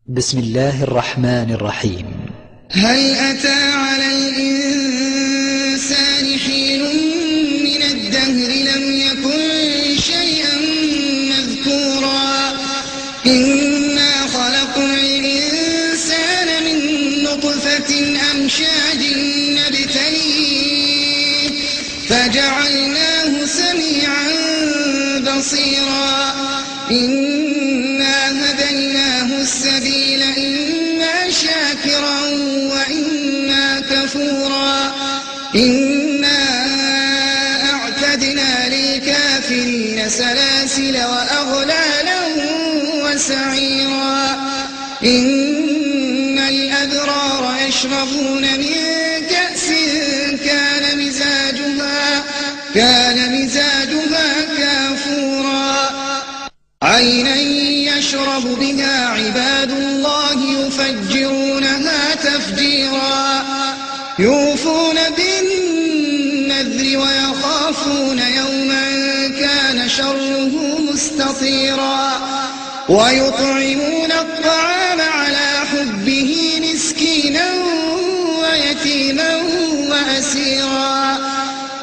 بسم الله الرحمن الرحيم. هل أتى على الإنسان حين من الدهر لم يكن شيئا مذكورا إنا خلقنا الإنسان من نطفة أمشاج نبتليه فجعلناه سميعا بصيرا إنا هديناه السبيل إما شاكرا وإما كفورا إنا أعتدنا للكافرين سلاسل وأغلالا وسعيرا إن الأبرار يشربون من كأس كان مزاجها كافورا عينا يشرب بها عباد الله يفجرونها تفجيرا يوفون بالنذر ويخافون يوما كان شره مستطيرا ويطعمون الطعام على حبه مسكينا ويتيما وأسيرا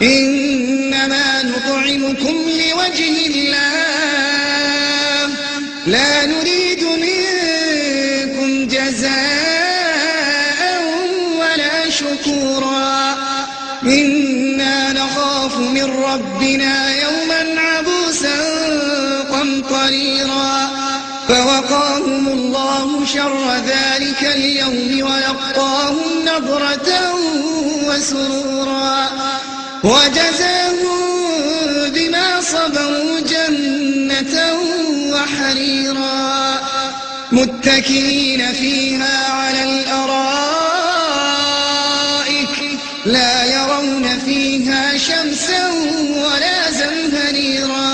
إنما نطعمكم لوجه الله لا نريد منكم جزاء ولا شكورا إنا نخاف من ربنا يوما عبوسا قمطريرا فوقاهم الله شر ذلك اليوم ولقاهم نضرة وسرورا وجزاهم بما صبروا جنة وحريرا متكئين فيها على الأرائك لا يرون فيها شمسا ولا زمهريرا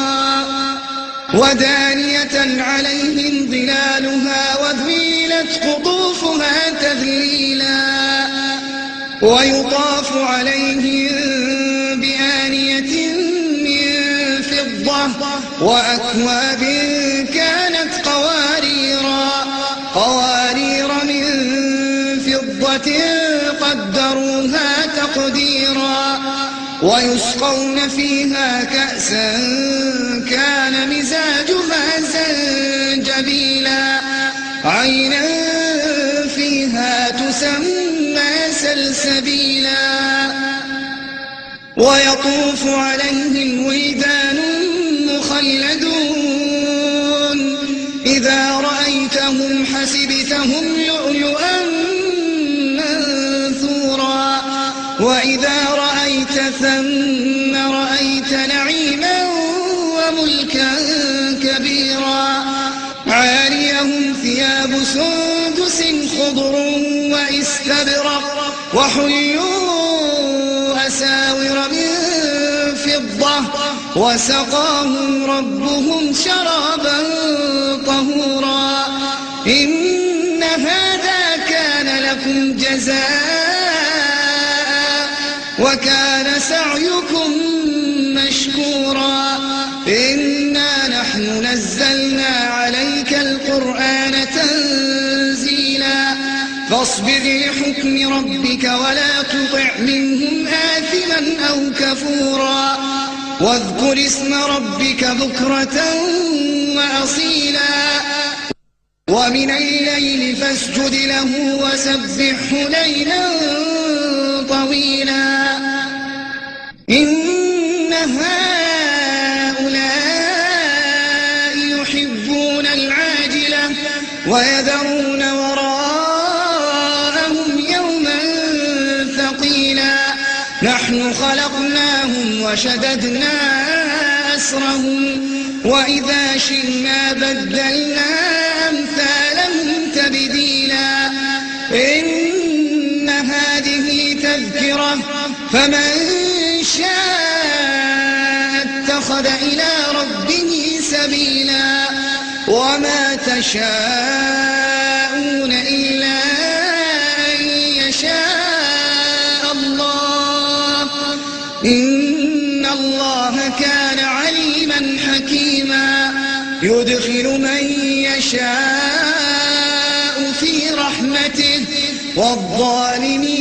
ودانية عليهم ظلالها وذللت قطوفها تذليلا ويطاف عليهم بآنية من فضة وأكواب كانت قوارير من فضة قدروها تقديرا ويسقون فيها كأسا كان مزاجها زنجبيلا عينا فيها تسمى سلسبيلا ويطوف عليهم ولدان مخلدون إذا رأيتهم حسبتهم لؤلؤا منثورا وإذا رأيت ثم رأيت نعيما وملكا كبيرا عاليهم ثياب سندس خضر واستبرق وحلوا أساور من فضة وسقاهم ربهم شرابا طهورا إن هذا كان لكم جزاء وكان سعيكم مشكورا إنا نحن نزلنا عليك القرآن تنزيلا فاصبر لحكم ربك ولا تطع منهم آثما أو كفورا واذكر اسم ربك بكرة وأصيلا ومن الليل فاسجد له وسبحه ليلا طويلا إن هؤلاء يحبون العاجلة ويذرون وراءهم يوما ثقيلا نحن خلقناهم وشددنا أسرهم وإذا شئنا بدلنا أمثالهم تبديلا إن هذه تذكرة فمن شاء اتخذ إلى ربه سبيلا وما تشاءون إلا أن يشاء الله إن الله كان عليما حكيما يدخل من يشاء في رحمته والظالمين